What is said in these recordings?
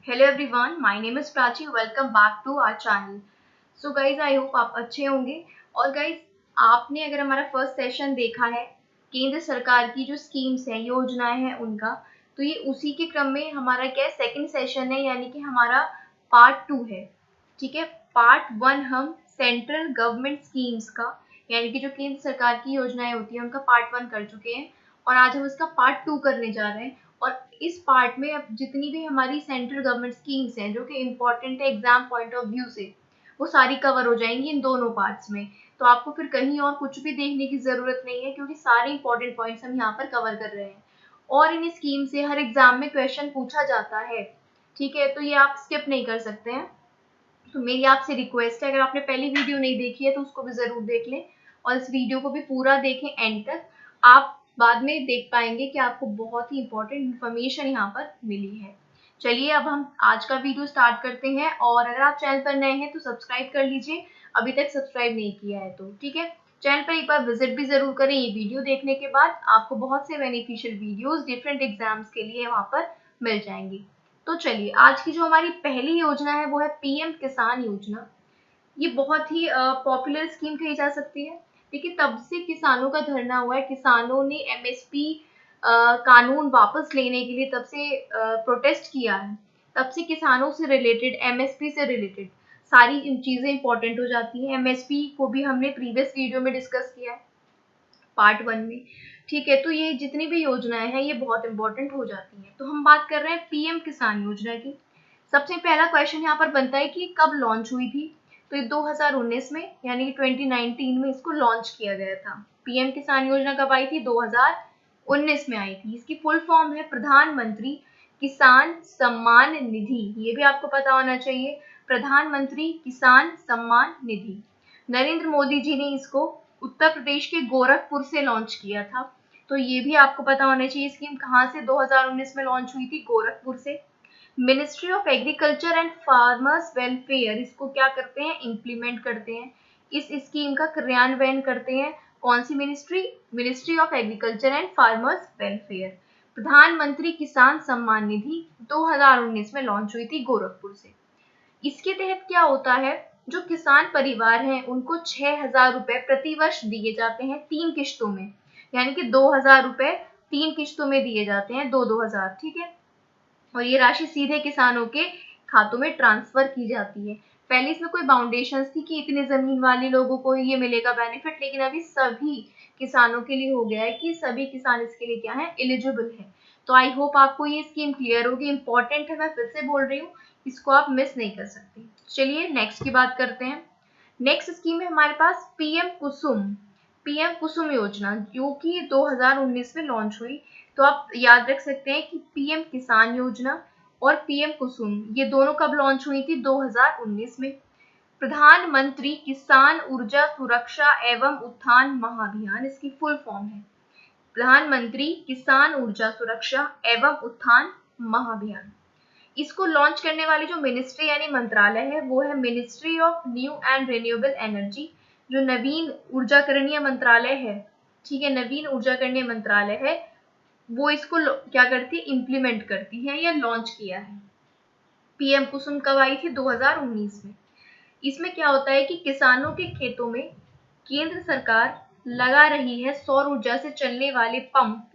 Hello everyone, my name is Prachi. Welcome back to our channel. So guys, I hope आप अच्छे होंगे। और guys, आपने अगर हमारा फर्स्ट सेशन देखा है केंद्र सरकार की जो स्कीम्स हैं, योजनाएं हैं उनका, तो ये उसी के क्रम में हमारा क्या है, सेकंड सेशन है, यानी कि हमारा पार्ट 2 है। ठीक है, पार्ट 1 हम सेंट्रल गवर्नमेंट स्कीम्स का, यानी कि जो केंद्र सरकार की योजनाएं होती हैं उनका पार्ट 1 कर चुके हैं, और आज हम इसका पार्ट 2 करने जा रहे हैं। और इस पार्ट में अब जितनी भी हमारी सेंट्रल गवर्नमेंट स्कीम्स हैं जो कि इम्पोर्टेंट है एग्जाम पॉइंट ऑफ व्यू से, वो सारी कवर हो जाएंगी इन दोनों पार्ट्स में। तो आपको फिर कहीं और कुछ भी देखने की जरूरत नहीं है, क्योंकि सारे इंपॉर्टेंट पॉइंट्स हम यहाँ पर कवर कर रहे हैं। और इन स्कीम से हर एग्जाम में क्वेश्चन पूछा जाता है। ठीक है, तो ये आप स्किप नहीं कर सकते हैं। तो मेरी आपसे रिक्वेस्ट है, अगर आपने पहली वीडियो नहीं देखी है तो उसको भी जरूर देख लें, और इस वीडियो को भी पूरा देखें एंड तक। आप बाद में देख पाएंगे कि आपको बहुत ही इंपॉर्टेंट इन्फॉर्मेशन यहाँ पर मिली है। चलिए अब हम आज का वीडियो स्टार्ट करते हैं। और अगर आप चैनल पर नए हैं तो सब्सक्राइब कर लीजिए, अभी तक सब्सक्राइब नहीं किया है तो। ठीक है, चैनल पर एक बार विजिट भी जरूर करें। ये वीडियो देखने के बाद आपको बहुत से बेनिफिशियल वीडियोस डिफरेंट एग्जाम्स के लिए वहाँ पर मिल जाएंगी। तो चलिए, आज की जो हमारी पहली योजना है वो है पीएम किसान योजना। ये बहुत ही पॉपुलर स्कीम कही जा सकती है। देखिए, तब से किसानों का धरना हुआ है, किसानों ने एमएसपी कानून वापस लेने के लिए तब से प्रोटेस्ट किया है। तब से किसानों से रिलेटेड, एमएसपी से रिलेटेड सारी चीजें इंपॉर्टेंट हो जाती हैं। एमएसपी को भी हमने प्रीवियस वीडियो में डिस्कस किया है, पार्ट 1 में। ठीक है, तो ये जितनी भी योजनाएं हैं ये बहुत इंपॉर्टेंट हो जाती हैं। तो हम बात कर रहे हैं पीएम किसान योजना की। सबसे पहला क्वेश्चन यहाँ पर बनता है कि कब लॉन्च हुई थी। तो ये 2019 में, यानी कि 2019 में इसको लॉन्च किया गया था। पीएम किसान योजना कब आई थी? 2019 में आई थी। इसकी फुल फॉर्म है प्रधानमंत्री किसान सम्मान निधि। ये भी आपको पता होना चाहिए, प्रधानमंत्री किसान सम्मान निधि। नरेंद्र मोदी जी ने इसको उत्तर प्रदेश के गोरखपुर से लॉन्च किया था। तो ये भी आपको पता होना चाहिए, स्कीम कहाँ से 2019 में लॉन्च हुई थी? गोरखपुर से। Ministry of agriculture and farmers welfare इसको क्या करते हैं? इम्प्लीमेंट करते हैं। इस स्कीम का क्रियान्वयन करते हैं कौन सी ministry? Ministry of agriculture and farmers welfare. प्रधानमंत्री किसान सम्मान निधि 2019 में लॉन्च हुई थी गोरखपुर से। इसके तहत क्या होता है, जो किसान परिवार हैं उनको 6,000 रुपए प्रति वर्ष दिए जाते हैं 3 किश्तों में, यानी कि 2,000 रुपए 3 किश्तों में दिए जाते हैं, 2-2 हजार। ठीक है, और ये राशि सीधे किसानों के खातों में ट्रांसफर की जाती है। पहले इसमें कोई बाउंडेशन थी कि इतने जमीन वाले लोगों को ये मिलेगा बेनिफिट, लेकिन अभी सभी किसानों के लिए हो गया है कि सभी किसान इसके लिए क्या है? एलिजिबल है। तो आई होप आपको ये स्कीम क्लियर होगी। इंपॉर्टेंट है, मैं फिर से बोल रही हूँ, इसको आप मिस नहीं कर सकते। चलिए नेक्स्ट की बात करते हैं। नेक्स्ट स्कीम है हमारे पास पीएम कुसुम। पीएम कुसुम योजना जो कि 2019 में लॉन्च हुई। तो आप याद रख सकते हैं कि पीएम किसान योजना और पीएम कुसुम ये दोनों कब लॉन्च हुई थी? 2019 में। प्रधानमंत्री किसान ऊर्जा सुरक्षा एवं उत्थान महाअभियान इसकी फुल फॉर्म है। प्रधानमंत्री किसान ऊर्जा सुरक्षा एवं उत्थान महाअभियान। इसको लॉन्च करने वाली जो मिनिस्ट्री यानी मंत्रालय है वो है ministry of new and renewable energy, जो नवीन ऊर्जाकरणीय मंत्रालय है। ठीक है, नवीन ऊर्जाकरणीय मंत्रालय है, वो इसको क्या करती है? इम्प्लीमेंट करती है या लॉन्च किया है। पीएम कुसुम कब आई थी? 2019 में। इसमें क्या होता है कि किसानों के खेतों में केंद्र सरकार लगा रही है सौर ऊर्जा से चलने वाले पंप।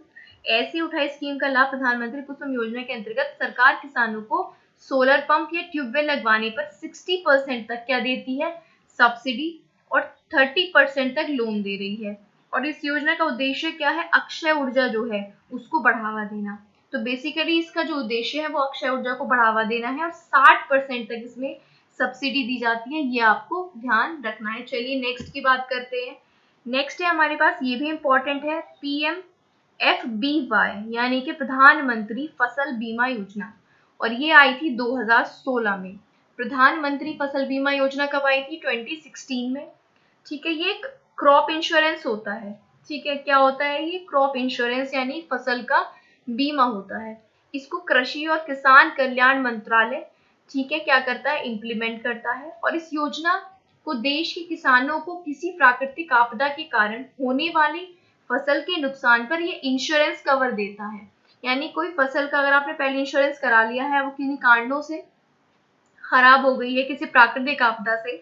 ऐसी उठाई स्कीम का लाभ प्रधानमंत्री कुसुम योजना के अंतर्गत सरकार किसानों को सोलर पंप या ट्यूबवेल लगवाने पर 60% तक क्या देती है? सब्सिडी, और 30% तक लोन दे रही है। और इस योजना का उद्देश्य क्या है? अक्षय ऊर्जा जो है उसको बढ़ावा देना। तो बेसिकली इसका जो उद्देश्य है वो अक्षय ऊर्जा को बढ़ावा देना है, और 60% तक इसमें सब्सिडी दी जाती है, ये आपको ध्यान रखना है। चलिए नेक्स्ट की बात करते हैं। नेक्स्ट है हमारे पास, ये भी इंपॉर्टेंट है, पीएम FBY यानी कि प्रधानमंत्री फसल बीमा योजना। और ये आई थी 2016 में। प्रधानमंत्री फसल बीमा योजना कब आई थी? 2016 में। ठीक है, ये एक क्रॉप इंश्योरेंस होता है। ठीक है, क्या होता है ये? क्रॉप इंश्योरेंस यानी फसल का बीमा होता है। इसको कृषि और किसान कल्याण मंत्रालय, ठीक है, क्या करता है? इम्प्लीमेंट करता है। और इस योजना को देश के किसानों को किसी प्राकृतिक आपदा के कारण होने वाली फसल के नुकसान पर ये इंश्योरेंस कवर देता है। यानी कोई फसल का अगर आपने पहले इंश्योरेंस करा लिया है, वो किन्हीं कारणों से खराब हो गई है किसी प्राकृतिक आपदा से,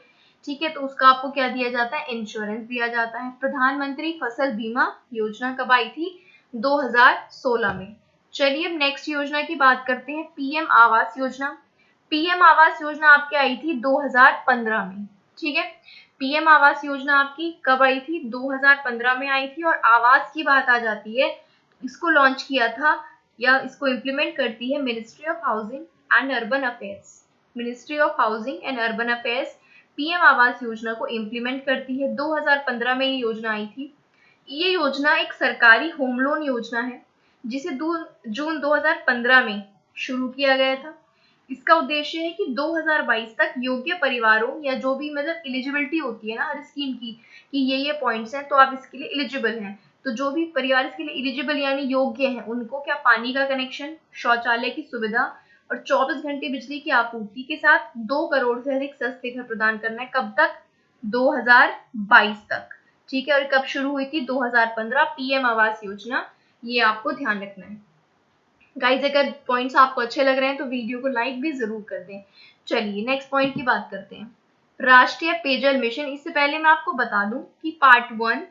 ठीक है, तो उसका आपको क्या दिया जाता है, इंश्योरेंस दिया जाता है। प्रधानमंत्री फसल बीमा योजना कब आई थी, 2016 में। चलिए अब नेक्स्ट योजना की बात करते हैं, पीएम आवास योजना। पीएम आवास योजना आपकी आई थी 2015 में, ठीक है। पीएम आवास योजना आपकी कब आई थी, 2015 में आई थी। और आवास की बात आ जाती है, इसको लॉन्च किया था या इसको इम्प्लीमेंट करती है ministry of housing and urban affairs. Ministry of housing and urban affairs PM Awas Yojana को इम्प्लीमेंट करती है। 2015 में ये योजना आई थी। ये योजना एक सरकारी होम लोन योजना है, जिसे जून 2015 में शुरू किया गया था। इसका उद्देश्य है कि 2022 तक योग्य परिवारों या जो भी मतलब एलिजिबिलिटी होती है ना हर स्कीम की, कि ये पॉइंट्स हैं तो आप इसके लिए एलिजिबल हैं, तो जो भी परिवार इसके लिए एलिजिबल यानी योग्य हैं, उनको क्या पानी का कनेक्शन, शौचालय की सुविधा और 24 घंटे बिजली की आपूर्ति के साथ 2 करोड़ से अधिक सस्ते घर प्रदान करना है। कब तक, 2022 तक, ठीक है। और कब शुरू हुई थी, 2015, पीएम आवास योजना, ये आपको ध्यान रखना है। गाइज अगर पॉइंट्स आपको अच्छे लग रहे हैं तो वीडियो को लाइक भी जरूर कर दें। चलिए नेक्स्ट पॉइंट की बात करते हैं, राष्ट्रीय पेयजल मिशन। इससे पहले मैं आपको बता दूं कि पार्ट 1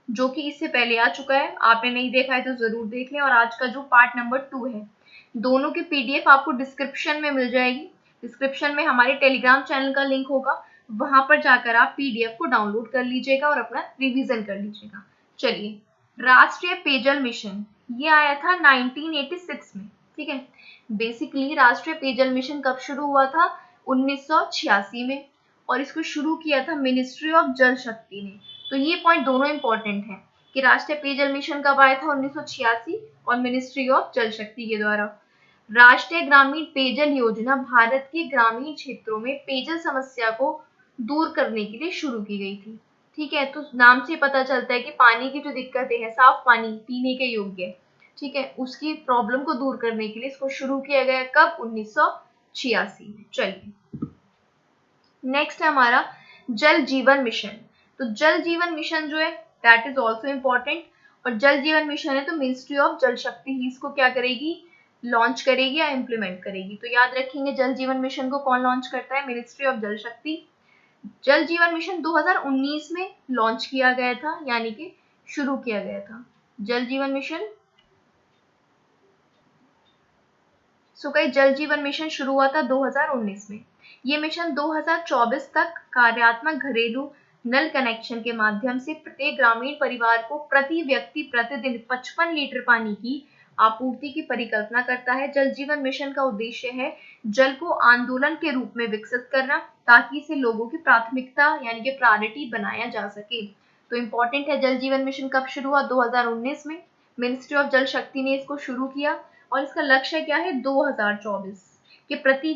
जो कि इससे पहले आ चुका है, आपने नहीं देखा है तो जरूर देख लें। और आज का जो पार्ट नंबर 2 है, दोनों की पीडीएफ आपको डिस्क्रिप्शन में मिल जाएगी। डिस्क्रिप्शन में हमारे टेलीग्राम चैनल का लिंक होगा, वहां पर जाकर आप पीडीएफ को डाउनलोड कर लीजिएगा और अपना रिवीजन कर लीजिएगा। चलिए, राष्ट्रीय पेयजल मिशन ये आया था 1986 में, ठीक है। बेसिकली राष्ट्रीय पेयजल मिशन कब शुरू हुआ था, 1986 में, और इसको शुरू किया था मिनिस्ट्री ऑफ जल शक्ति ने। तो ये पॉइंट दोनों इंपॉर्टेंट हैं कि राष्ट्रीय पेयजल मिशन कब आया था, 1986, और मिनिस्ट्री ऑफ जल शक्ति के द्वारा। राष्ट्रीय ग्रामीण पेयजल योजना भारत के ग्रामीण क्षेत्रों में पेयजल समस्या को दूर करने के लिए शुरू की गई थी, ठीक है। तो नाम से पता चलता है कि पानी की जो दिक्कतें हैं, साफ पानी पीने के योग्य, ठीक है, उसकी प्रॉब्लम को दूर करने के लिए इसको शुरू किया गया। कब, 1986 में। चलिए नेक्स्ट है हमारा जल जीवन मिशन। तो जल जीवन मिशन जो है दैट इज ऑल्सो इम्पोर्टेंट, और जल जीवन मिशन है तो मिनिस्ट्री ऑफ जल शक्ति ही इसको क्या करेगी, लॉन्च करेगी या इम्प्लीमेंट करेगी। तो याद रखेंगे जल जीवन मिशन को कौन लॉन्च करता है, मिनिस्ट्री ऑफ जल शक्ति। जल जीवन मिशन 2019 में लॉन्च किया गया था, यानी कि शुरू किया गया था जल जीवन मिशन। सो गाइस जल जीवन मिशन शुरू हुआ था 2019 में। ये मिशन 2024 तक कार्यात्मक घरेलू नल कनेक्शन के माध्यम से प्रत्येक ग्रामीण परिवार को प्रति व्यक्ति प्रतिदिन 55 लीटर पानी की आपूर्ति की परिकल्पना करता है। जल जीवन मिशन का उद्देश्य है जल को आंदोलन के रूप में विकसित करना, ताकि इसे लोगों की प्राथमिकता यानी कि प्रायोरिटी बनाया जा सके। तो इम्पोर्टेंट है, जल जीवन मिशन कब शुरू हुआ, 2019 में। मिनिस्ट्री ऑफ जल शक्ति ने इसको शुरू किया, और इसका लक्ष्य क्या है, 2024 कि प्रति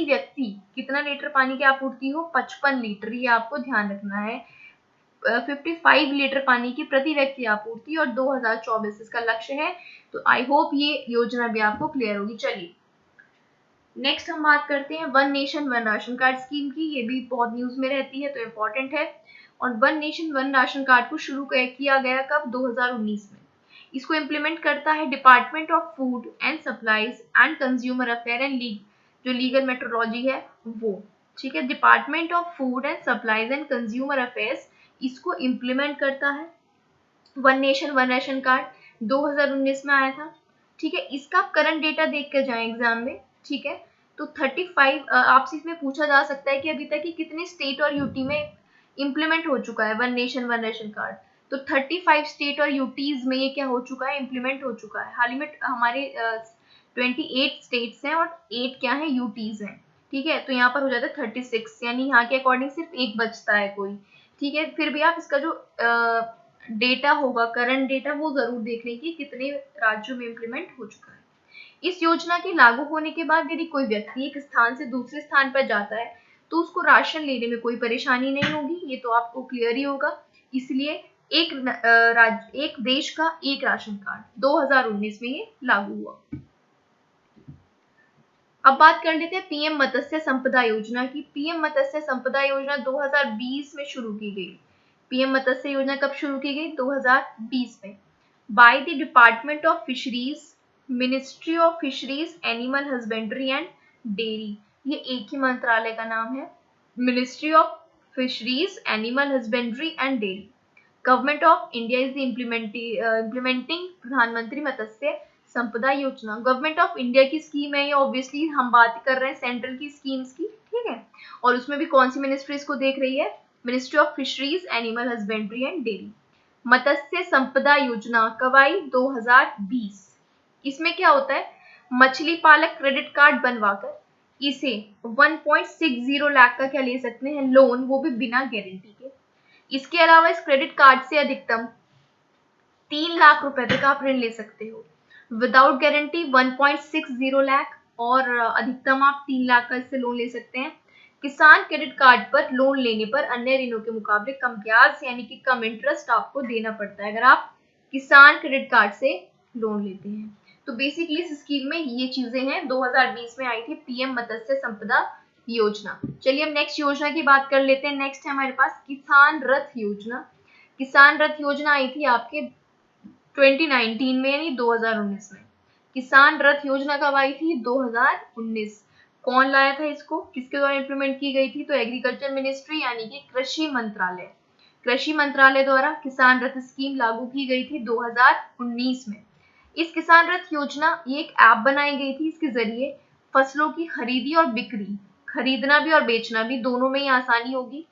व्यक्ति कितना लीटर पानी की आपूर्ति हो, 55 लीटर। ये आपको ध्यान रखना है, 55 लीटर पानी की प्रति व्यक्ति आपूर्ति, और 2024 इसका लक्ष्य है। तो आई होप ये योजना भी आपको क्लियर होगी। चलिए नेक्स्ट हम बात करते हैं one nation one ration card scheme की। ये भी बहुत न्यूज में रहती है तो इम्पोर्टेंट है। और one nation one ration card को शुरू किया गया कब, 2019 में। इसको इम्प्लीमेंट करता है department of food and supplies and consumer affair and जो लीगल मेट्रोलॉजी है वो, ठीक है। Department of food and supplies and consumer affairs इसको इम्प्लीमेंट करता है। One nation one ration card 2019 में आया था, ठीक है। इसका करंट डेटा देख कर जाए एग्जाम में, ठीक है। तो 35 आपसे इसमें पूछा जा सकता है कि अभी तक कितने स्टेट और यूटी में इम्प्लीमेंट हो चुका है one nation one ration card. तो 35 स्टेट और यूटीज में ये क्या हो चुका है, इम्प्लीमेंट हो चुका है। हाल ही में हमारे 28 स्टेट्स हैं और 8 क्या है, यूटीज हैं, ठीक है। तो यहाँ पर हो जाता है 36, यानी यहाँ के अकॉर्डिंग सिर्फ एक बचता है कोई, ठीक है। फिर भी आप इसका जो डेटा होगा, करंट डेटा, वो जरूर देख लें कि कितने राज्यों में इम्प्लीमेंट हो चुका है। इस योजना के लागू होने के बाद यदि कोई व्यक्ति एक स्थान से दूसरे स्थान पर जाता है तो उसको राशन लेने में कोई परेशानी नहीं होगी, ये तो आपको क्लियर ही होगा। इसलिए एक देश का एक राशन कार्ड 2019 में ये लागू हुआ। अब बात कर लेते हैं पीएम मत्स्य संपदा योजना की। पीएम मत्स्य संपदा योजना 2020 में शुरू की गई। पीएम मत्स्य योजना कब शुरू की गई, 2020 में, by the department of fisheries ministry of fisheries, animal husbandry and dairy, ये एक ही मंत्रालय का नाम है, ministry of fisheries, animal husbandry and dairy. Government of India is the implementing प्रधानमंत्री मत्स्य संपदा योजना। गवर्नमेंट ऑफ इंडिया की स्कीम है ये, ऑब्वियसली हम बात कर रहे हैं सेंट्रल की स्कीम्स की, ठीक है। और उसमें भी कौन सी मिनिस्ट्री इसको देख रही है, ministry of fisheries, animal husbandry and dairy. मत्स्य संपदा योजना कब आई, 2020। इसमें क्या होता है, मछली पालक क्रेडिट कार्ड बनवाकर इसे 1.60 लाख का क्या ले सकते हैं, लोन, वो भी बिना गारंटी के। इसके अलावा इस क्रेडिट कार्ड से अधिकतम 3 लाख रुपए तक आप ऋण ले सकते हो। विदाउट गारंटी 1.60 लाख, और अधिकतम आप 3 लाख का इससे लोन ले सकते हैं। किसान क्रेडिट कार्ड पर लोन लेने पर अन्य ऋणों के मुकाबले कम ब्याज यानी कि कम इंटरेस्ट आपको देना पड़ता है अगर आप किसान क्रेडिट कार्ड से लोन लेते हैं। तो बेसिकली इस स्कीम में ये चीजें हैं, 2020 में आई थी पीएम मत्स्य संपदा योजना। चलिए अब नेक्स्ट योजना की बात कर लेते हैं। नेक्स्ट है हमारे पास किसान रथ योजना। किसान रथ योजना आई थी आपके 2019 में यानी 2019 में। किसान रथ योजना कब आई थी, 2019। कौन लाया था इसको, किसके द्वारा इंप्लीमेंट की गई थी, तो एग्रीकल्चर मिनिस्ट्री यानी कि कृषि मंत्रालय, कृषि मंत्रालय द्वारा किसान रथ स्कीम लागू की गई थी 2019 में। इस किसान रथ योजना ये एक ऐप बनाई गई थी, इसके जरिए फसलों की खरीदी और बिक्री, खरीदना भी और बेचना भी, दोनों में ही आसानी होगी।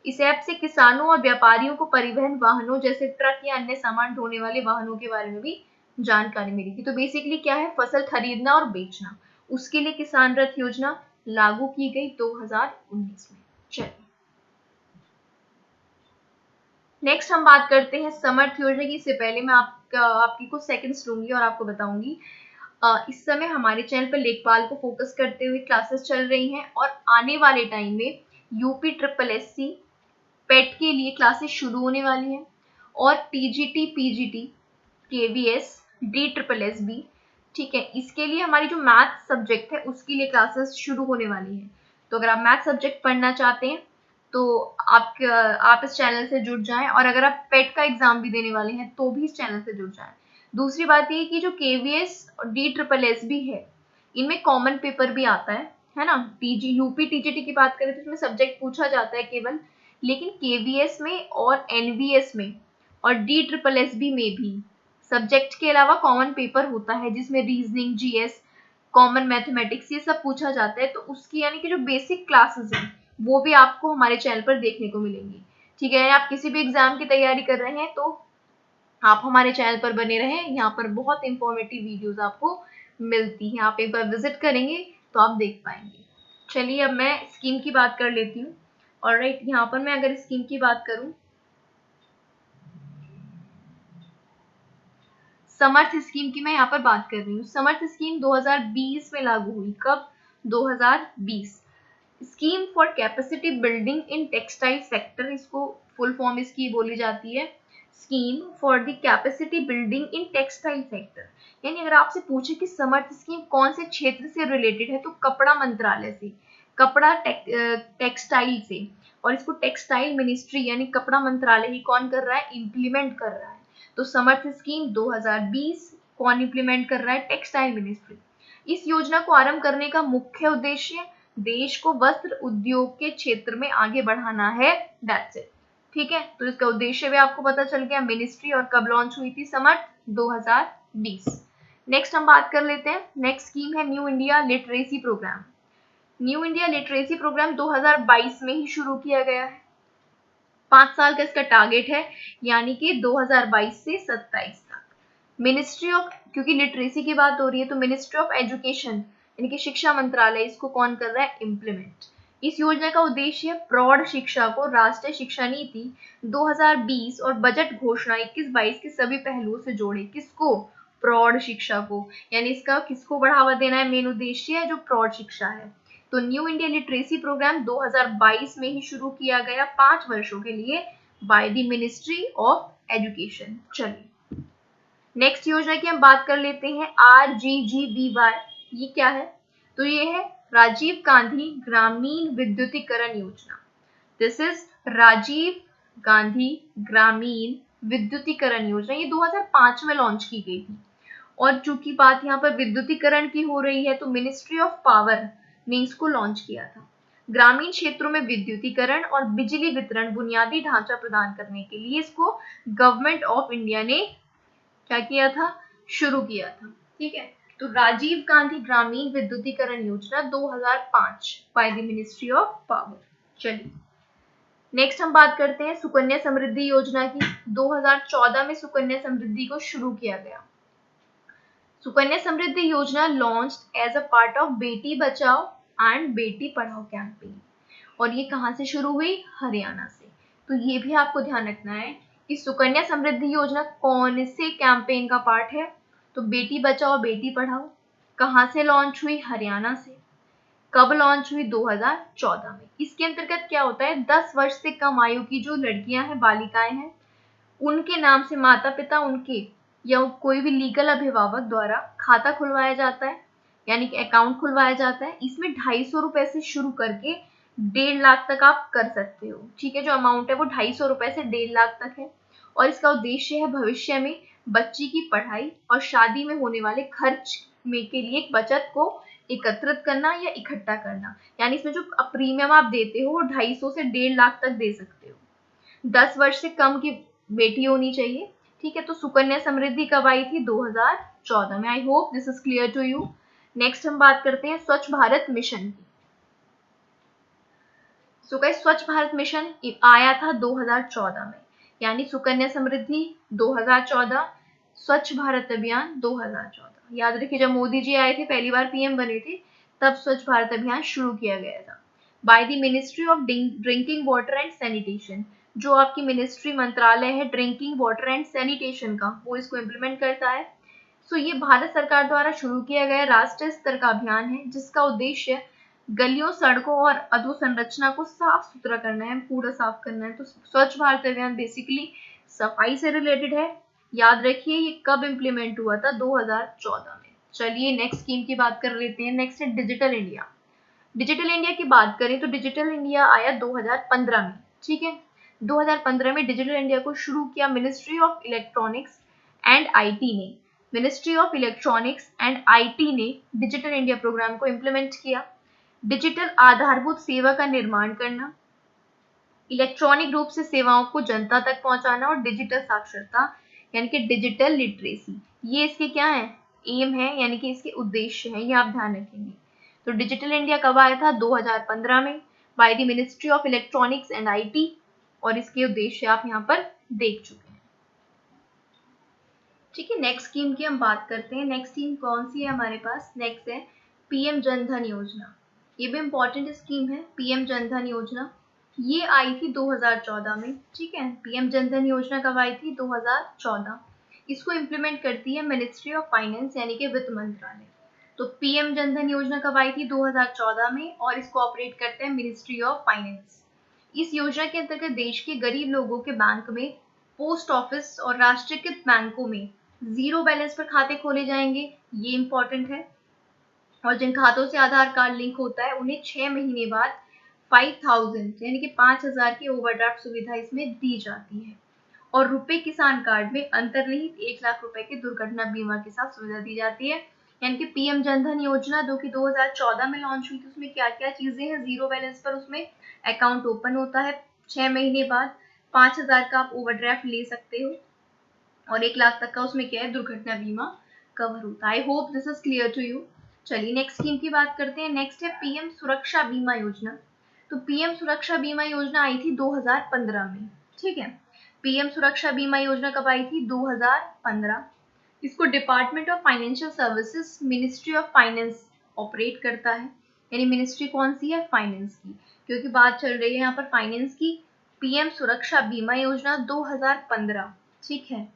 इस ऐप से किसानों और व्यापारियों को परिवहन वाहनों जैसे ट्रक या अन्य सामान ढोने वाले वाहनों के बारे में भी जानकारी मिलेगी। तो बेसिकली क्या है, फसल खरीदना और बेचना, उसके लिए किसान रथ योजना लागू की गई 2019 में। चलिए नेक्स्ट हम बात करते हैं समर्थ योजना की। इससे पहले मैं आपकी कुछ सेकंड्स लूंगी और आपको बताऊंगी इस समय हमारे चैनल पर लेखपाल को फोकस करते हुए क्लासेस चल रही हैं, और आने वाले टाइम में यूपी ट्रिपल एससी पेट के लिए क्लासेस शुरू होने वाली हैं, और TGT, PGT, KVS, D triple S B, ठीक है, इसके लिए हमारी जो मैथ सब्जेक्ट है उसके लिए क्लासेस शुरू होने वाली है। तो अगर आप मैथ सब्जेक्ट पढ़ना चाहते हैं तो आप इस चैनल से जुड़ जाएं, और अगर आप पेट का एग्जाम भी देने वाले हैं तो भी इस चैनल से जुड़ जाएं। दूसरी बात ये कि जो केवीएस और डी ट्रिपल एस बी है, इनमें कॉमन पेपर भी आता है ना। यूपी टीजीटी की बात करें तो इसमें सब्जेक्ट पूछा जाता है केवल, लेकिन केवीएस में और एनवीएस में और डी ट्रिपल एस बी में भी सब्जेक्ट के अलावा कॉमन पेपर होता है, जिसमें रीजनिंग, जीएस, कॉमन मैथमेटिक्स, ये सब पूछा जाता है। तो उसकी यानी कि जो बेसिक क्लासेस हैं वो भी आपको हमारे चैनल पर देखने को मिलेंगी, ठीक है। आप किसी भी एग्जाम की तैयारी कर रहे हैं तो आप हमारे चैनल पर बने रहें, यहाँ पर बहुत इंफॉर्मेटिव वीडियोस आपको मिलती हैं, आप एक बार विजिट करेंगे तो आप देख पाएंगे। चलिए अब मैं स्कीम की बात कर लेती हूँ। ऑलराइट, यहाँ पर मैं अगर स्कीम की बात करूँ, समर्थ स्कीम की मैं यहाँ पर बात कर रही हूँ। समर्थ स्कीम 2020 में लागू हुई, कब, 2020। Scheme for capacity building in textile sector, इसको फुल फॉर्म इसकी बोली जाती है, scheme for the capacity building in textile sector. यानी अगर आपसे पूछे कि समर्थ स्कीम कौन से क्षेत्र से रिलेटेड है, तो कपड़ा मंत्रालय से, कपड़ा टेक्सटाइल से, और इसको टेक्सटाइल मिनिस्ट्री यानी कपड़ा मंत्रालय ही कौन कर रहा है, इंप्लीमेंट कर रहा है। तो समर्थ स्कीम 2020 कौन इंप्लीमेंट कर रहा है, टेक्सटाइल मिनिस्ट्री। इस योजना को आरंभ करने का मुख्य उद्देश्य देश को वस्त्र उद्योग के क्षेत्र में आगे बढ़ाना है, दैट्स इट, ठीक है। तो इसका उद्देश्य भी आपको पता चल गया, मिनिस्ट्री, और कब लॉन्च हुई थी, समर्थ 2020। नेक्स्ट हम बात कर लेते हैं, नेक्स्ट स्कीम है new India literacy programme. New India literacy programme 2022 में ही शुरू किया गया है। 5 साल का इसका टारगेट है, यानी कि 2022 से 27 तक। मिनिस्ट्री ऑफ, क्योंकि लिटरेसी की बात हो रही है तो मिनिस्ट्री ऑफ एजुकेशन यानी कि शिक्षा मंत्रालय इसको कौन कर रहा है, इम्प्लीमेंट। इस योजना का उद्देश्य प्रौढ़ शिक्षा को राष्ट्रीय शिक्षा नीति 2020 और बजट घोषणा 21-22 के सभी पहलुओं से जोड़े। किसको, प्रौढ़ शिक्षा को, यानी इसका किसको बढ़ावा देना है, मेन उद्देश्य है जो प्रौढ़ शिक्षा है। तो न्यू इंडिया लिटरेसी प्रोग्राम 2022 में ही शुरू किया गया 5 वर्षों के लिए bye the ministry of education. चलिए नेक्स्ट योजना की हम बात कर लेते हैं, RGGBY। ये क्या है, तो ये है राजीव गांधी ग्रामीण विद्युतीकरण योजना। दिस इज राजीव गांधी ग्रामीण विद्युतीकरण योजना। ये 2005 में लॉन्च की गई थी, और चूंकि बात यहाँ पर विद्युतीकरण की हो रही है तो मिनिस्ट्री ऑफ पावर ने इसको लॉन्च किया था। ग्रामीण क्षेत्रों में विद्युतीकरण और बिजली वितरण बुनियादी ढांचा प्रदान करने के लिए इसको गवर्नमेंट ऑफ इंडिया ने क्या किया था, शुरू किया था। ठीक है, तो राजीव गांधी ग्रामीण विद्युतीकरण योजना 2005 bye the ministry of power. चलिए नेक्स्ट हम बात करते हैं सुकन्या समृद्धि योजना की। 2014 में सुकन्या समृद्धि को शुरू किया गया। Sukanya Samriddhi Yojana launched as a part of Beti Bachao and Beti Padhao campaign, और ये कहाँ से शुरू हुई, हरियाणा से। तो ये भी आपको ध्यान रखना है कि सुकन्या समृद्धि योजना कौन से कैंपेन का पार्ट है। तो बेटी बचाओ बेटी पढ़ाओ कहाँ से लॉन्च हुई, हरियाणा से। कब लॉन्च हुई, 2014 में। इसके अंतर्गत क्या होता है, 10 वर्ष से कम आयु की जो लड़कियां हैं, बालिकाएं हैं, उनके नाम से माता पिता उनके या कोई भी लीगल अभिभावक द्वारा खाता खुलवाया जाता है, यानी कि अकाउंट खुलवाया जाता है। इसमें 250 रुपए से शुरू करके 1.5 लाख तक आप कर सकते हो। ठीक है, जो अमाउंट है वो 250 रुपए से 1.5 लाख तक है, और इसका उद्देश्य है भविष्य में बच्ची की पढ़ाई और शादी में होने वाले खर्च में के लिए एक बचत को एकत्रित करना या इकट्ठा करना। यानी इसमें जो प्रीमियम आप देते हो वो 250 से 1.5 लाख तक दे सकते हो। 10 वर्ष से कम की बेटी होनी चाहिए। ठीक है, तो सुकन्या समृद्धि कब आई थी, 2014 में। I hope this is clear to you. Next हम बात करते हैं स्वच्छ भारत मिशन की। सो गाइस स्वच्छ भारत मिशन आया था 2014 में, यानी सुकन्या समृद्धि 2014, स्वच्छ भारत अभियान 2014। याद रखिए जब मोदी जी आए थे, पहली बार पीएम बने थे, तब स्वच्छ भारत अभियान शुरू किया गया था bye the ministry of drinking water and sanitation. जो आपकी मिनिस्ट्री मंत्रालय है ड्रिंकिंग वाटर एंड सैनिटेशन का, वो इसको इम्प्लीमेंट करता है। सो ये भारत सरकार द्वारा शुरू किया गया राष्ट्रीय स्तर का अभियान है, जिसका उद्देश्य गलियों, सड़कों और अधोसंरचना को साफ सुथरा करना है, पूरा साफ करना है। तो स्वच्छ भारत अभियान बेसिकली सफाई से रिलेटेड है। याद रखिए ये कब इम्प्लीमेंट हुआ था, 2014 में। चलिए नेक्स्ट स्कीम की बात कर लेते हैं। नेक्स्ट है डिजिटल इंडिया। डिजिटल इंडिया की बात करें तो डिजिटल इंडिया आया 2015 में। ठीक है, 2015 में डिजिटल इंडिया को शुरू किया ministry of electronics and IT ने। Ministry of electronics and IT ने डिजिटल इंडिया प्रोग्राम को इम्प्लीमेंट किया। डिजिटल आधारभूत सेवा का निर्माण करना, इलेक्ट्रॉनिक रूप से सेवाओं को जनता तक पहुंचाना, और डिजिटल साक्षरता यानी कि डिजिटल लिटरेसी, ये इसके क्या है, एम है, यानी कि इसके उद्देश्य है। ये आप ध्यान रखेंगे। तो डिजिटल इंडिया कब आया था, 2015 में by the ministry of electronics and IT, और इसके उद्देश्य आप यहाँ पर देख चुके हैं। ठीक है, नेक्स्ट स्कीम की हम बात करते हैं। नेक्स्ट स्कीम कौन सी है हमारे पास, नेक्स्ट है पीएम जन धन योजना। ये भी इम्पोर्टेंट स्कीम है, पीएम जन धन योजना। ये आई थी 2014 में। ठीक है, पीएम जन धन योजना कब आई थी, 2014। इसको इम्प्लीमेंट करती है मिनिस्ट्री ऑफ फाइनेंस यानी कि वित्त मंत्रालय। तो पीएम जन धन योजना कब आई थी, 2014 में, और इसको ऑपरेट करते हैं मिनिस्ट्री ऑफ फाइनेंस। इस योजना के अंतर्गत देश के गरीब लोगों के बैंक में, पोस्ट ऑफिस और राष्ट्रीयकृत बैंकों में 0 बैलेंस पर खाते खोले जाएंगे। ये इंपॉर्टेंट है। और जिन खातों से आधार कार्ड लिंक होता है उन्हें 6 महीने बाद 5000 यानी कि 5000 की ओवरड्राफ्ट सुविधा इसमें दी जाती है। और रुपए किसान कार्ड में अंतर्निहित 1 लाख रुपए के दुर्घटना बीमा के साथ सुविधा दी जाती है। यानी कि पीएम जनधन योजना जो कि 2014 में लॉन्च हुई थी, उसमें क्या क्या चीजें हैं, 0 बैलेंस पर उसमें अकाउंट ओपन होता है, 6 महीने बाद 5000 का आप ओवरड्राफ्ट ले सकते हो, और 1 लाख तक का उसमें क्या है, दुर्घटना बीमा कवर होता है। I hope this is clear to you. चलिए नेक्स्ट स्कीम की बात करते हैं। नेक्स्ट है पीएम सुरक्षा बीमा योजना। तो पीएम सुरक्षा बीमा योजना आई थी 2015 में। ठीक है, पीएम सुरक्षा बीमा योजना कब आई थी, 2015। इसको department of financial services ministry of finance operate करता है। यानी मिनिस्ट्री कौन सी है, फाइनेंस की, क्योंकि बात चल रही है यहाँ पर फाइनेंस की। पीएम सुरक्षा बीमा योजना 2015। ठीक है,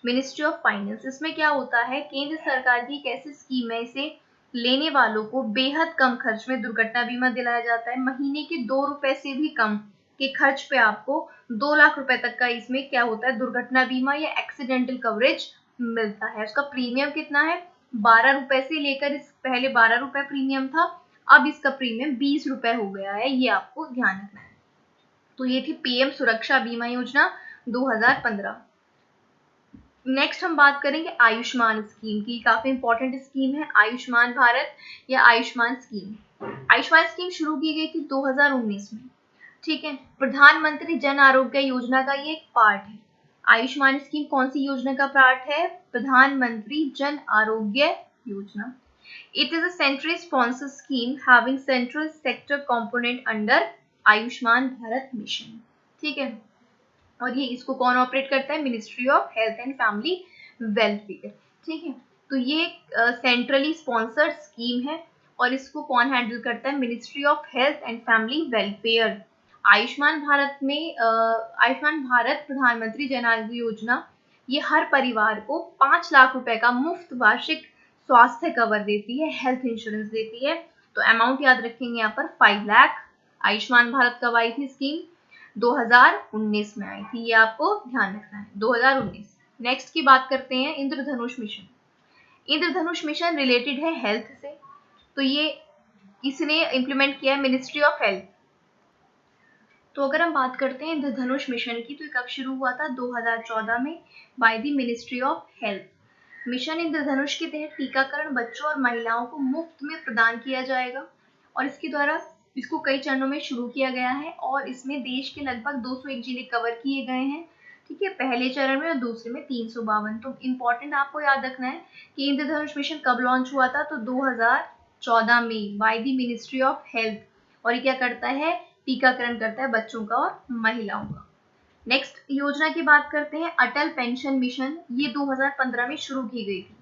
मिनिस्ट्री ऑफ फाइनेंस। इसमें क्या होता है, केंद्र सरकार की एक ऐसी स्कीम है, इसे लेने वालों को बेहद कम खर्च में दुर्घटना बीमा दिलाया जाता है। महीने के 2 रुपए से भी कम के खर्च पे आपको 2 लाख रुपए तक का इसमें क्या होता है, दुर्घटना बीमा या एक्सीडेंटल कवरेज मिलता है। उसका प्रीमियम कितना है, 12 रुपए से लेकर, इस पहले 12 रुपए प्रीमियम था, अब इसका प्रीमियम 20 रुपए हो गया है। ये आपको ध्यान रखना है। तो ये थी पीएम सुरक्षा बीमा योजना 2015। नेक्स्ट हम बात करेंगे आयुष्मान स्कीम की। काफी इंपॉर्टेंट स्कीम है आयुष्मान भारत या आयुष्मान स्कीम। आयुष्मान स्कीम शुरू की गई थी 2019 में। ठीक है, प्रधानमंत्री जन आरोग्य योजना का ये एक पार्ट है। आयुष्मान स्कीम कौन सी योजना का पार्ट है? प्रधानमंत्री Jan Arogya Yojana. It is a central sponsor scheme having central sector component under Ayushman Bharat mission. ठीक है, और ये इसको कौन ऑपरेट करता है? Ministry of health and family welfare. ठीक है, तो ये सेंट्रली स्पॉन्सर्ड स्कीम है और इसको कौन हैंडल करता है? Ministry of health and family welfare. Ayushman Bharat में आयुष्मान भारत प्रधानमंत्री जन आरोग्य योजना ये हर परिवार को 5 लाख रुपए का मुफ्त वार्षिक स्वास्थ्य कवर देती है, हेल्थ इंश्योरेंस देती है। तो अमाउंट याद रखेंगे यहाँ पर 5 लाख। आयुष्मान भारत कब आई थी स्कीम? 2019 में आई थी, ये आपको ध्यान रखना है, 2019। नेक्स्ट की बात करते हैं इंद्रधनुष मिशन। इंद्रधनुष मिशन रिलेटेड है हेल्थ से, तो ये इसने इंप्लीमेंट किया है मिनिस्ट्री ऑफ हेल्थ। तो अगर हम बात करते हैं इंद्रधनुष मिशन की, तो ये कब शुरू हुआ था? 2014 में by the ministry of health. Mission Indradhanush के तहत टीकाकरण बच्चों और महिलाओं को मुफ्त में प्रदान किया जाएगा और इसके द्वारा इसको कई चरणों में शुरू किया गया है और इसमें देश के लगभग 201 जिले कवर किए गए हैं। ठीक है, पहले चरण में और दूसरे में 352। तो इम्पोर्टेंट आपको याद रखना है कि इंद्रधनुष मिशन कब लॉन्च हुआ था? तो 2014 में by the ministry of health. और ये क्या करता है? टीकाकरण करता है बच्चों का और महिलाओं का। नेक्स्ट योजना की बात करते हैं अटल पेंशन मिशन। ये 2015 में शुरू की गई थी।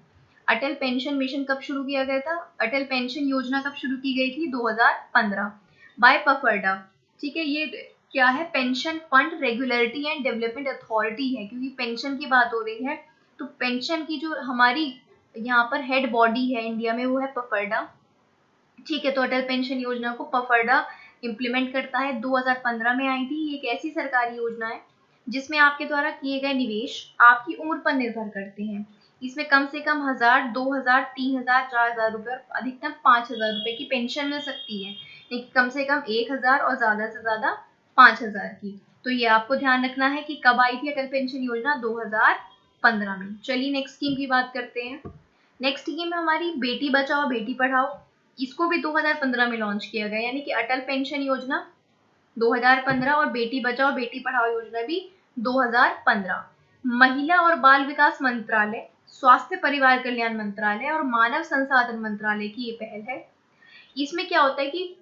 अटल पेंशन मिशन कब शुरू किया गया था? अटल पेंशन योजना कब शुरू की गई थी? 2015 बाय पफरडा। ठीक है, ये क्या है? Pension fund regulatory and development authority है, क्योंकि पेंशन की बात हो रही है तो पेंशन की जो हमारी यहाँ पर हेड बॉडी है इंडिया में वो है पफरडा। ठीक है, तो अटल पेंशन योजना को पफरडा इम्प्लीमेंट करता है, 2015 में आई थी। ये एक ऐसी सरकारी योजना है जिसमें आपके द्वारा किए गए निवेश आपकी उम्र पर निर्भर करते हैं। इसमें कम से कम 1000, 2000, 3000, 4000 रुपए और अधिकतम 5000 रुपए की पेंशन मिल सकती है, लेकिन कम से कम 1000 और ज्यादा से ज्यादा 5000 की। तो ये आपको ध्यान रखना है कि कब आई थी अटल पेंशन योजना? 2015 में। चलिए नेक्स्ट स्कीम की बात करते हैं। नेक्स्ट स्कीम है हमारी बेटी बचाओ बेटी पढ़ाओ। इसको भी 2015 में लॉन्च किया गया, यानी कि अटल पेंशन योजना 2015 और बेटी बचाओ बेटी पढ़ाओ योजना भी 2015। महिला और बाल विकास मंत्रालय, स्वास्थ्य परिवार कल्याण मंत्रालय और मानव संसाधन मंत्रालय की ये पहल है। इसमें क्या होता है कि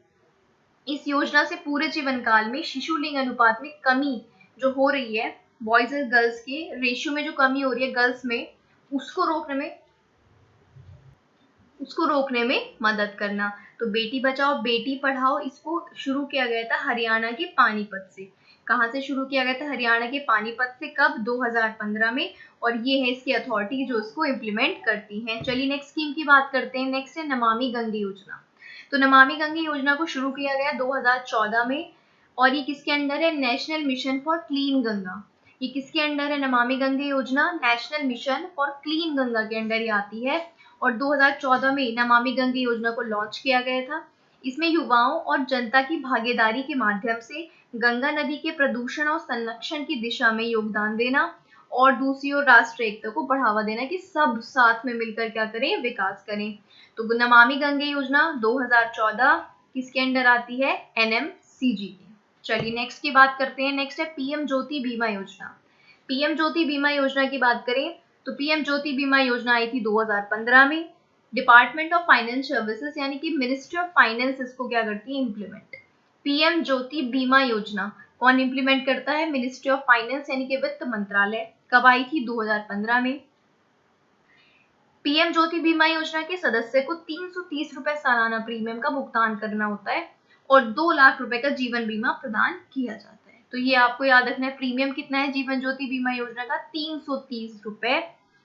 इस योजना से पूरे जीवन काल में शिशु लिंग अनुपात में कमी जो हो रही है, बॉयज और गर्ल्स के रेशियो में जो कमी हो रही है गर्ल्स में, उसको रोकने में मदद करना। तो बेटी बचाओ बेटी पढ़ाओ इसको शुरू किया गया था हरियाणा के पानीपत से। कहाँ से शुरू किया गया था? हरियाणा के पानीपत से। कब? 2015 में। और ये है इसकी अथॉरिटी जो इसको इम्प्लीमेंट करती है। चलिए नेक्स्ट स्कीम की बात करते हैं। नेक्स्ट है नमामि गंगे योजना। तो नमामि गंगे योजना को शुरू किया गया 2014 में और ये किसके अंडर है? National mission for clean Ganga. ये किसके अंडर है नमामि गंगे योजना? National mission for clean Ganga के अंडर ही आती है और 2014 में नमामि गंगे योजना को लॉन्च किया गया था। इसमें युवाओं और जनता की भागीदारी के माध्यम से गंगा नदी के प्रदूषण और संरक्षण की दिशा में योगदान देना और दूसरी ओर राष्ट्रीय एकता को बढ़ावा देना कि सब साथ में मिलकर क्या करें? विकास करें। तो नमामि गंगे योजना 2014 किसके अंडर आती है? NMCG के। चलिए नेक्स्ट की बात करते हैं। नेक्स्ट है पीएम ज्योति बीमा योजना। पीएम ज्योति बीमा योजना की बात करें तो पीएम ज्योति बीमा योजना आई थी 2015 में। डिपार्टमेंट ऑफ फाइनेंस सर्विसेज यानी कि मिनिस्ट्री ऑफ फाइनेंस इसको क्या करती है? इम्प्लीमेंट। पीएम ज्योति बीमा योजना कौन इम्प्लीमेंट करता है? मिनिस्ट्री ऑफ फाइनेंस यानी कि वित्त मंत्रालय। कब आई थी? 2015 में। पीएम ज्योति बीमा योजना के सदस्य को 330 रुपए सालाना प्रीमियम का भुगतान करना होता है और 2 लाख रुपए का जीवन बीमा प्रदान किया जाता है। तो ये आपको याद रखना है। प्रीमियम कितना है जीवन ज्योति बीमा योजना का? 330 रुपए।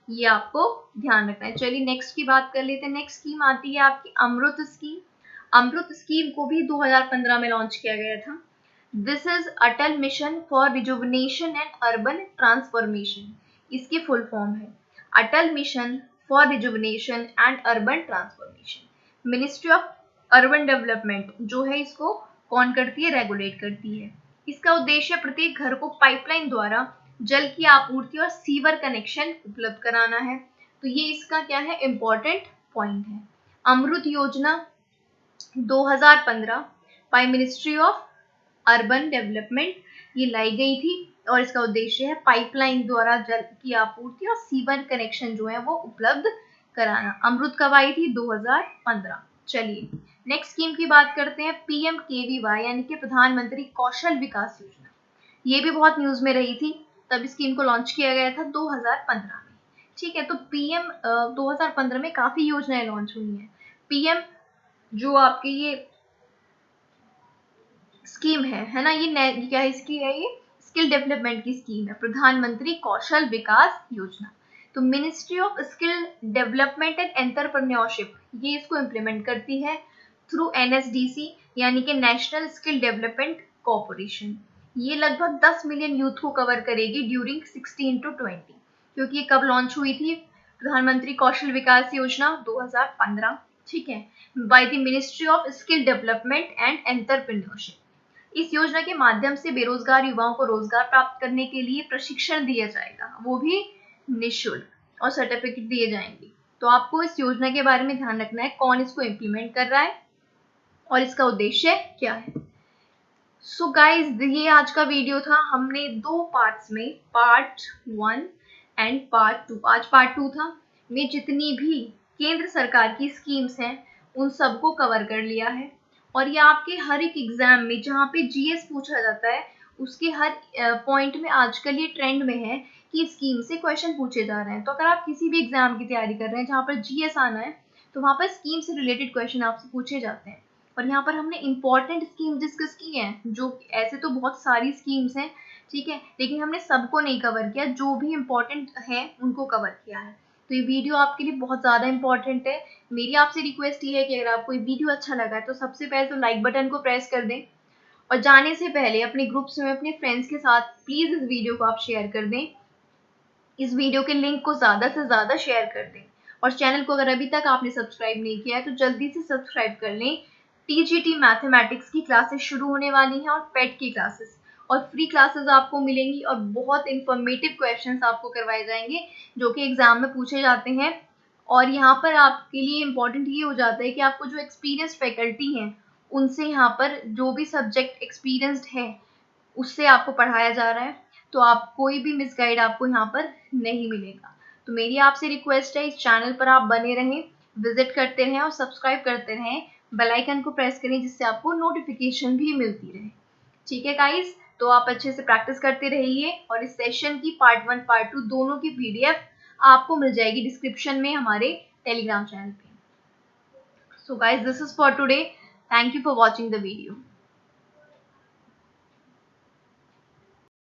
ये आपको ध्यान रखना है। चलिए नेक्स्ट की बात कर लेते हैं। नेक्स्ट स्कीम आती है आपकी अमृत स्कीम। अमृत स्कीम को भी 2015 में लॉन्च किया गया था। This is Atal mission for rejuvenation and urban transformation. इसकी फुल फॉर्म है Atal mission for rejuvenation and urban transformation. Ministry of urban development जो है इसको कौन करती है? रेगुलेट करती है। इसका उद्देश्य प्रत्येक घर को पाइपलाइन द्वारा जल की आपूर्ति और सीवर कनेक्शन उपलब्ध कराना है। तो ये इसका क्या है, इम्पोर्टेंट पॉइंट है। अमृत योजना 2015 by ministry of urban development ये लाई गई थी और इसका उद्देश्य है पाइपलाइन द्वारा जल की आपूर्ति और सीवर कनेक्शन जो है वो उपलब्ध कराना। अमृत कब आई थी, 2015। चलिए नेक्स्ट स्कीम की बात करते हैं, PMKVY यानी कि प्रधानमंत्री कौशल विकास योजना। ये भी बहुत न्यूज में रही थी, तब स्कीम को लॉन्च किया गया था 2015 में। ठीक है, तो पीएम 2015 में काफी योजनाएं लॉन्च हुई हैं। पीएम जो आपके ये स्कीम है ना, ये क्या इसकी है, ये स्किल डेवलपमेंट की स्कीम है, प्रधानमंत्री कौशल विकास योजना। तो ministry of skill development and entrepreneurship ये इसको इम्प्लीमेंट करती है थ्रू NSDC यानी कि नेशनल स्किल डेवलपमेंट कॉर्पोरेशन। ये लगभग 10 मिलियन यूथ को कवर करेगी ड्यूरिंग 16 to 20। क्योंकि ये कब लॉन्च हुई थी, प्रधानमंत्री कौशल विकास योजना 2015, ठीक है, bye the ministry of skill development and entrepreneurship. इस योजना के माध्यम से बेरोजगार युवाओं को रोजगार प्राप्त करने के लिए प्रशिक्षण दिया जाएगा, वो भी निःशुल्क, और सर्टिफिकेट दिए जाएंगे। तो आपको इस योजना के बारे में ध्यान रखना है, कौन इसको इम्प्लीमेंट कर रहा है और इसका उद्देश्य क्या है। सो गाइज ये आज का वीडियो था। हमने 2 पार्ट्स में, पार्ट 1 एंड पार्ट 2, आज पार्ट 2 था, में जितनी भी केंद्र सरकार की स्कीम्स हैं उन सबको कवर कर लिया है। और ये आपके हर एक एग्जाम में जहाँ पे GS पूछा जाता है उसके हर पॉइंट में आजकल ये ट्रेंड में है कि स्कीम से क्वेश्चन पूछे जा रहे हैं। तो अगर आप किसी भी एग्जाम की तैयारी कर रहे हैं जहाँ पर GS आना है तो वहाँ पर स्कीम से रिलेटेड क्वेश्चन आपसे पूछे जाते हैं। और यहाँ पर हमने इंपॉर्टेंट स्कीम डिस्कस की है, जो ऐसे तो बहुत सारी स्कीम्स हैं, ठीक है, लेकिन हमने सबको नहीं कवर किया, जो भी इम्पोर्टेंट है उनको कवर किया है। तो ये वीडियो आपके लिए बहुत ज़्यादा इंपॉर्टेंट है। मेरी आपसे रिक्वेस्ट ये है कि अगर आपको ये वीडियो अच्छा लगा है तो सबसे पहले तो लाइक बटन को प्रेस कर दें, और जाने से पहले अपने ग्रुप्स में अपने फ्रेंड्स के साथ प्लीज़ इस वीडियो को आप शेयर कर दें। इस वीडियो के लिंक को ज़्यादा से ज़्यादा शेयर कर दें, और चैनल को अगर अभी तक आपने सब्सक्राइब नहीं किया है तो जल्दी से सब्सक्राइब कर लें। TGT मैथमेटिक्स की क्लासेस शुरू होने वाली हैं और पेट की क्लासेस, और फ्री क्लासेस आपको मिलेंगी, और बहुत इंफॉर्मेटिव क्वेश्चंस आपको करवाए जाएंगे जो कि एग्जाम में पूछे जाते हैं। और यहाँ पर आपके लिए इम्पोर्टेंट ये हो जाता है कि आपको जो एक्सपीरियंस्ड फैकल्टी हैं उनसे यहाँ पर जो भी सब्जेक्ट एक्सपीरियंस्ड है उससे आपको पढ़ाया जा रहा है, तो आप कोई भी मिसगाइड आपको यहाँ पर नहीं मिलेगा। तो मेरी आपसे रिक्वेस्ट है, इस चैनल पर आप बने रहें, विजिट करते रहें और सब्सक्राइब करते रहें, बेल आइकन को प्रेस करें जिससे आपको नोटिफिकेशन भी मिलती रहे। ठीक है गाइस, तो आप अच्छे से प्रैक्टिस करते रहिए, और इस सेशन की पार्ट 1 पार्ट 2 दोनों की PDF आपको मिल जाएगी डिस्क्रिप्शन में हमारे टेलीग्राम चैनल पे। So guys, this is for today, thank you for watching the video.